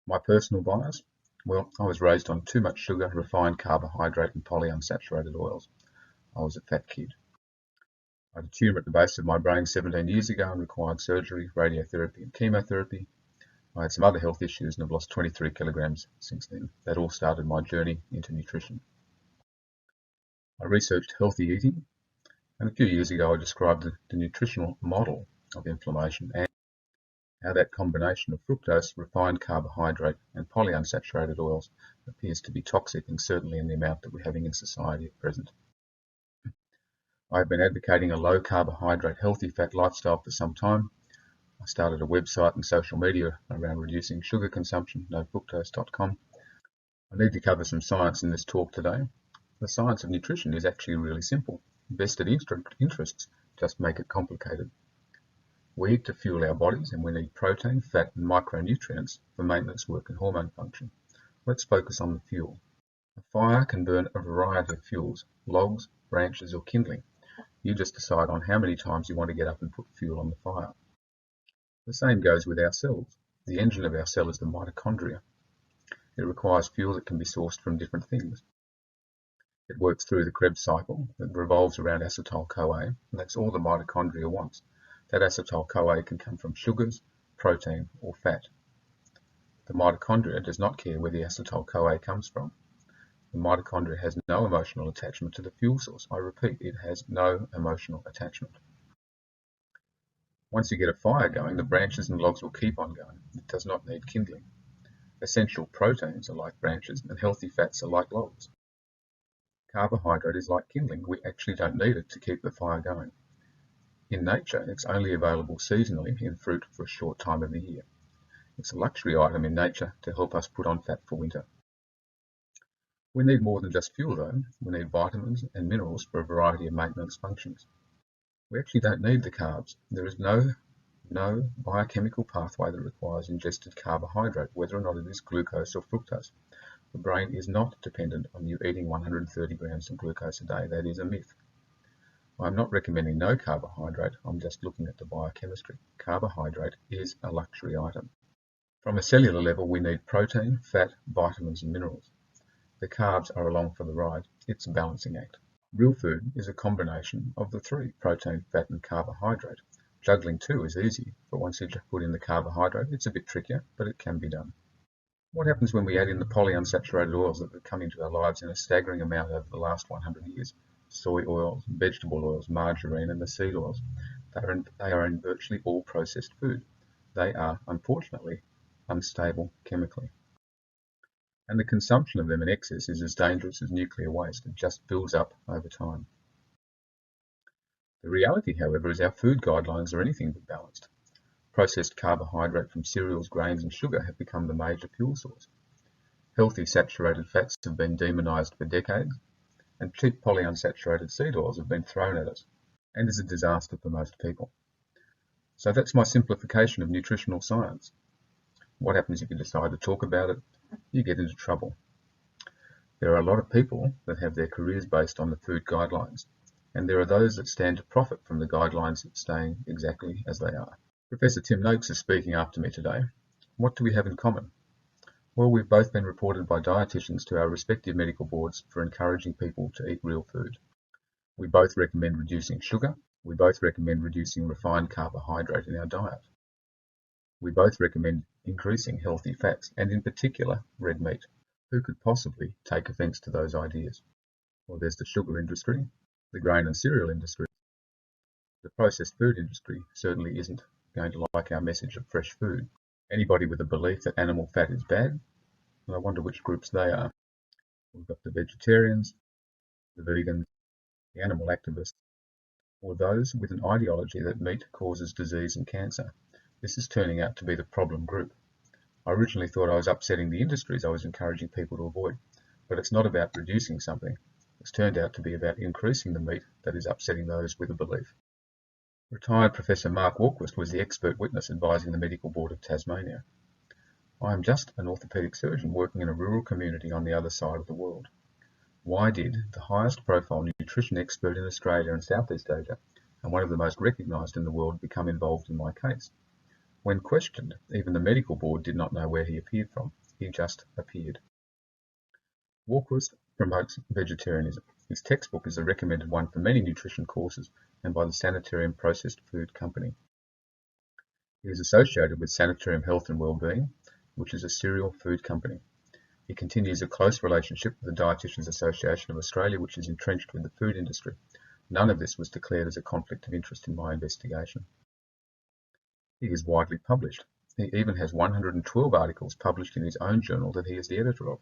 My personal bias? Well, I was raised on too much sugar, refined carbohydrate and polyunsaturated oils. I was a fat kid. I had a tumour at the base of my brain 17 years ago and required surgery, radiotherapy and chemotherapy. I had some other health issues and have lost 23 kilograms since then. That all started my journey into nutrition. I researched healthy eating, and a few years ago I described the nutritional model of inflammation and how that combination of fructose, refined carbohydrate and polyunsaturated oils appears to be toxic, and certainly in the amount that we're having in society at present. I've been advocating a low carbohydrate, healthy fat lifestyle for some time. I started a website and social media around reducing sugar consumption, doctorsToTrust. I need to cover some science in this talk today. The science of nutrition is actually really simple. Vested interests just make it complicated. We eat to fuel our bodies, and we need protein, fat and micronutrients for maintenance work and hormone function. Let's focus on the fuel. A fire can burn a variety of fuels, logs, branches or kindling. You just decide on how many times you want to get up and put fuel on the fire. The same goes with our cells. The engine of our cell is the mitochondria. It requires fuel that can be sourced from different things. It works through the Krebs cycle that revolves around acetyl-CoA, and that's all the mitochondria wants. That acetyl-CoA can come from sugars, protein or fat. The mitochondria does not care where the acetyl-CoA comes from. The mitochondria has no emotional attachment to the fuel source. I repeat, it has no emotional attachment. Once you get a fire going, the branches and logs will keep on going. It does not need kindling. Essential proteins are like branches and healthy fats are like logs. Carbohydrate is like kindling. We actually don't need it to keep the fire going. In nature, it's only available seasonally in fruit for a short time of the year. It's a luxury item in nature to help us put on fat for winter. We need more than just fuel though. We need vitamins and minerals for a variety of maintenance functions. We actually don't need the carbs. There is no biochemical pathway that requires ingested carbohydrate, whether or not it is glucose or fructose. The brain is not dependent on you eating 130 grams of glucose a day. That is a myth. I'm not recommending no carbohydrate, I'm just looking at the biochemistry. Carbohydrate is a luxury item. From a cellular level, we need protein, fat, vitamins and minerals. The carbs are along for the ride. It's a balancing act. Real food is a combination of the three, protein, fat and carbohydrate. Juggling two is easy, but once you put in the carbohydrate, it's a bit trickier, but it can be done. What happens when we add in the polyunsaturated oils that have come into our lives in a staggering amount over the last 100 years? Soy oils, vegetable oils, margarine and the seed oils. They are in virtually all processed food. They are, unfortunately, unstable chemically. And the consumption of them in excess is as dangerous as nuclear waste. It just builds up over time. The reality, however, is our food guidelines are anything but balanced. Processed carbohydrate from cereals, grains and sugar have become the major fuel source. Healthy saturated fats have been demonized for decades, and cheap polyunsaturated seed oils have been thrown at us, and is a disaster for most people. So that's my simplification of nutritional science. What happens if you decide to talk about it? You get into trouble. There are a lot of people that have their careers based on the food guidelines, and there are those that stand to profit from the guidelines staying exactly as they are. Professor Tim Noakes is speaking after me today. What do we have in common? Well, we've both been reported by dietitians to our respective medical boards for encouraging people to eat real food. We both recommend reducing sugar. We both recommend reducing refined carbohydrate in our diet. We both recommend increasing healthy fats, and in particular, red meat. Who could possibly take offence to those ideas? Well, there's the sugar industry, the grain and cereal industry. The processed food industry certainly isn't going to like our message of fresh food. Anybody with a belief that animal fat is bad, and I wonder which groups they are. We've got the vegetarians, the vegans, the animal activists, or those with an ideology that meat causes disease and cancer. This is turning out to be the problem group. I originally thought I was upsetting the industries I was encouraging people to avoid, but it's not about reducing something. It's turned out to be about increasing the meat that is upsetting those with a belief. Retired Professor Mark Walquist was the expert witness advising the Medical Board of Tasmania. I am just an orthopaedic surgeon working in a rural community on the other side of the world. Why did the highest profile nutrition expert in Australia and Southeast Asia, and one of the most recognised in the world, become involved in my case? When questioned, even the medical board did not know where he appeared from. He just appeared. Walquist promotes vegetarianism. His textbook is a recommended one for many nutrition courses and by the Sanitarium Processed Food Company. He is associated with Sanitarium Health and Wellbeing, which is a cereal food company. He continues a close relationship with the Dietitians Association of Australia, which is entrenched with the food industry. None of this was declared as a conflict of interest in my investigation. He is widely published. He even has 112 articles published in his own journal that he is the editor of.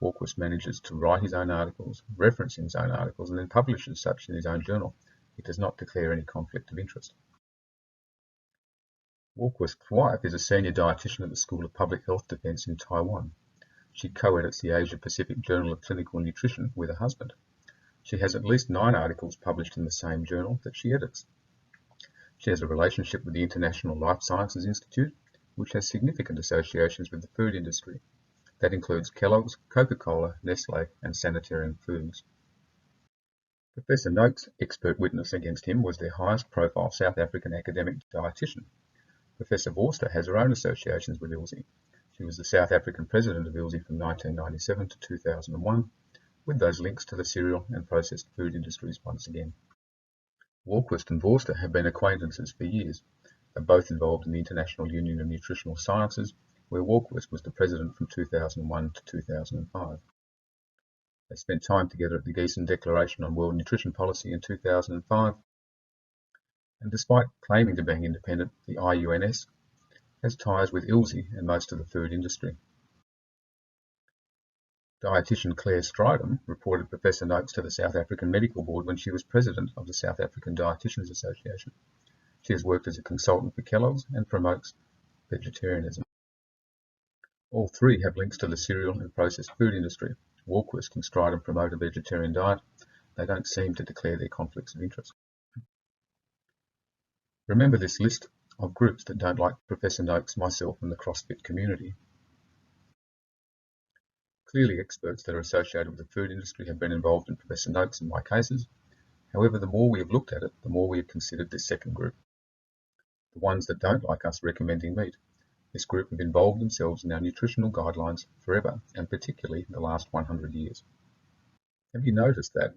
Walquist manages to write his own articles, reference his own articles, and then publishes such in his own journal. He does not declare any conflict of interest. Walquist's wife is a senior dietitian at the School of Public Health Defence in Taiwan. She co-edits the Asia Pacific Journal of Clinical Nutrition with her husband. She has at least 9 articles published in the same journal that she edits. She has a relationship with the International Life Sciences Institute, which has significant associations with the food industry. That includes Kellogg's, Coca-Cola, Nestle, and Sanitarium Foods. Professor Noakes' expert witness against him was their highest profile South African academic dietitian. Professor Vorster has her own associations with ILSI. She was the South African president of ILSI from 1997 to 2001, with those links to the cereal and processed food industries once again. Walquist and Vorster have been acquaintances for years. They're both involved in the International Union of Nutritional Sciences, where Walquist was the president from 2001 to 2005. They spent time together at the Giessen Declaration on World Nutrition Policy in 2005, and despite claiming to being independent, the IUNS has ties with ILSI and most of the food industry. Dietitian Claire Stridham reported Professor Noakes to the South African Medical Board when she was president of the South African Dietitians Association. She has worked as a consultant for Kellogg's and promotes vegetarianism. All three have links to the cereal and processed food industry. Walquist and Stridham promote a vegetarian diet. They don't seem to declare their conflicts of interest. Remember this list of groups that don't like Professor Noakes, myself, and the CrossFit community. Clearly, experts that are associated with the food industry have been involved in Professor Noakes and my cases. However, the more we have looked at it, the more we have considered this second group. The ones that don't like us recommending meat. This group have involved themselves in our nutritional guidelines forever, and particularly the last 100 years. Have you noticed that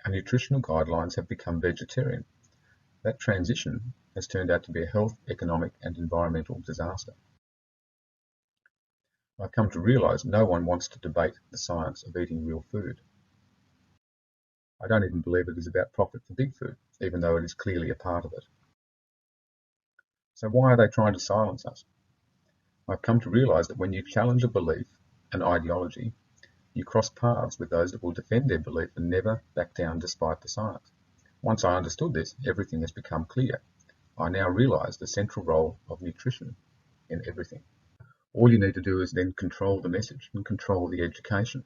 our nutritional guidelines have become vegetarian? That transition has turned out to be a health, economic, and environmental disaster. I've come to realise no one wants to debate the science of eating real food. I don't even believe it is about profit for big food, even though it is clearly a part of it. So why are they trying to silence us? I've come to realise that when you challenge a belief, an ideology, you cross paths with those that will defend their belief and never back down despite the science. Once I understood this, everything has become clear. I now realise the central role of nutrition in everything. All you need to do is then control the message and control the education,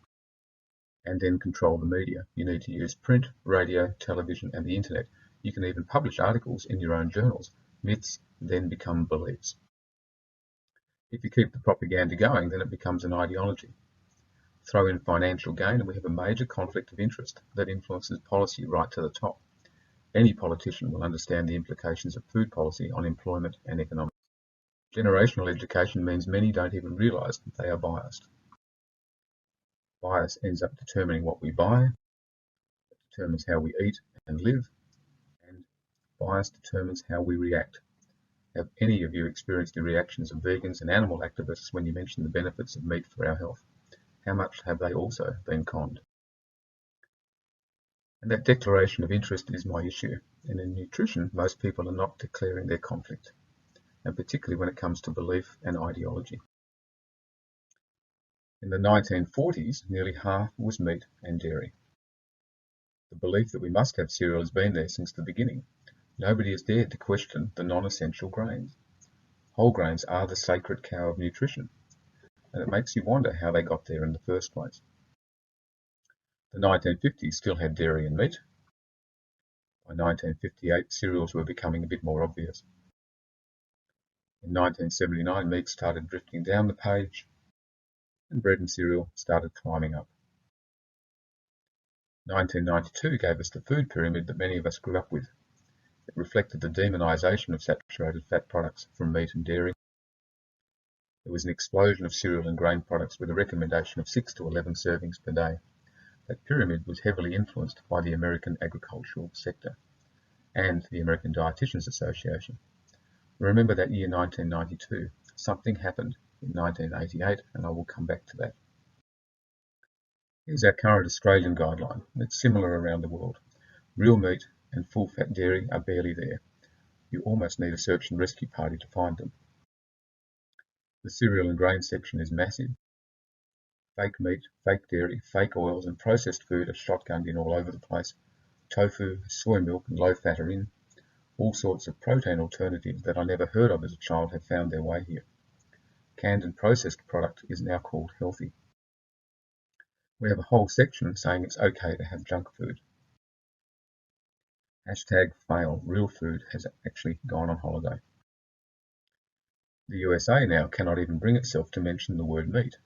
and then control the media. You need to use print, radio, television, and the internet. You can even publish articles in your own journals. Myths then become beliefs. If you keep the propaganda going, then it becomes an ideology. Throw in financial gain and we have a major conflict of interest that influences policy right to the top. Any politician will understand the implications of food policy on employment and economics. Generational education means many don't even realise that they are biased. Bias ends up determining what we buy, it determines how we eat and live, and bias determines how we react. Have any of you experienced the reactions of vegans and animal activists when you mention the benefits of meat for our health? How much have they also been conned? And that declaration of interest is my issue. And in nutrition, most people are not declaring their conflict, and particularly when it comes to belief and ideology. In the 1940s, nearly half was meat and dairy. The belief that we must have cereal has been there since the beginning. Nobody has dared to question the non-essential grains. Whole grains are the sacred cow of nutrition, and it makes you wonder how they got there in the first place. The 1950s still had dairy and meat. By 1958, cereals were becoming a bit more obvious. In 1979, meat started drifting down the page, and bread and cereal started climbing up. 1992 gave us the food pyramid that many of us grew up with. It reflected the demonization of saturated fat products from meat and dairy. There was an explosion of cereal and grain products with a recommendation of 6 to 11 servings per day. That pyramid was heavily influenced by the American agricultural sector and the American Dietitians Association. Remember that year 1992. Something happened in 1988, and I will come back to that. Here's our current Australian guideline. It's similar around the world. Real meat and full-fat dairy are barely there. You almost need a search and rescue party to find them. The cereal and grain section is massive. Fake meat, fake dairy, fake oils and processed food are shotgunned in all over the place. Tofu, soy milk and low fat are in. All sorts of protein alternatives that I never heard of as a child have found their way here. Canned and processed product is now called healthy. We have a whole section saying it's okay to have junk food. #fail. Real food has actually gone on holiday. The USA now cannot even bring itself to mention the word meat.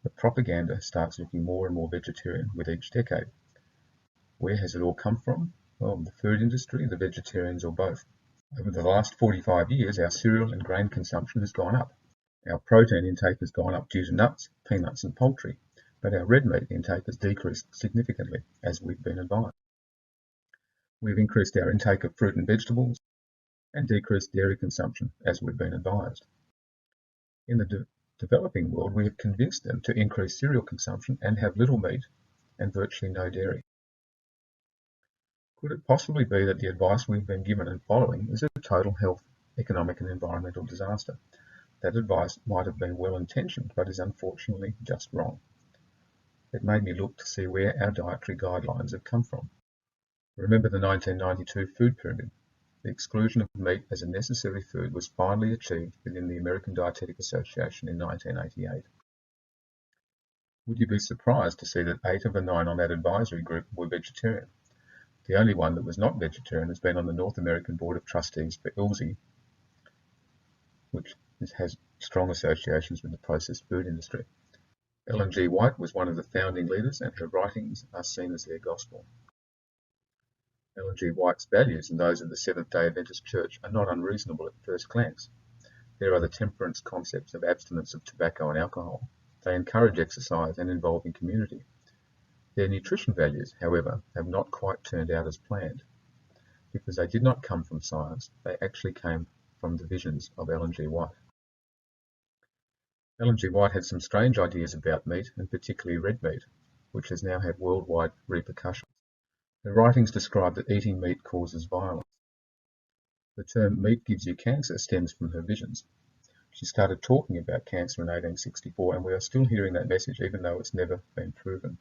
The propaganda starts looking more and more vegetarian with each decade. Where has it all come from? Well, the food industry, the vegetarians, or both. Over the last 45 years, our cereal and grain consumption has gone up. Our protein intake has gone up due to nuts, peanuts and poultry, but our red meat intake has decreased significantly, as we've been advised. We've increased our intake of fruit and vegetables and decreased dairy consumption, as we've been advised. In the developing world, we have convinced them to increase cereal consumption and have little meat and virtually no dairy. Could it possibly be that the advice we've been given and following is a total health, economic and environmental disaster? That advice might have been well-intentioned, but is unfortunately just wrong. It made me look to see where our dietary guidelines have come from. Remember the 1992 food pyramid? The exclusion of meat as a necessary food was finally achieved within the American Dietetic Association in 1988. Would you be surprised to see that 8 of the 9 on that advisory group were vegetarian? The only one that was not vegetarian has been on the North American Board of Trustees for ILSI, which has strong associations with the processed food industry. Ellen G. White was one of the founding leaders, and her writings are seen as their gospel. Ellen G. White's values and those of the Seventh-day Adventist Church are not unreasonable at first glance. There are the temperance concepts of abstinence of tobacco and alcohol. They encourage exercise and involving community. Their nutrition values, however, have not quite turned out as planned. Because they did not come from science, they actually came from the visions of Ellen G. White. Ellen G. White had some strange ideas about meat, and particularly red meat, which has now had worldwide repercussions. Her writings describe that eating meat causes violence. The term meat gives you cancer stems from her visions. She started talking about cancer in 1864, and we are still hearing that message even though it's never been proven.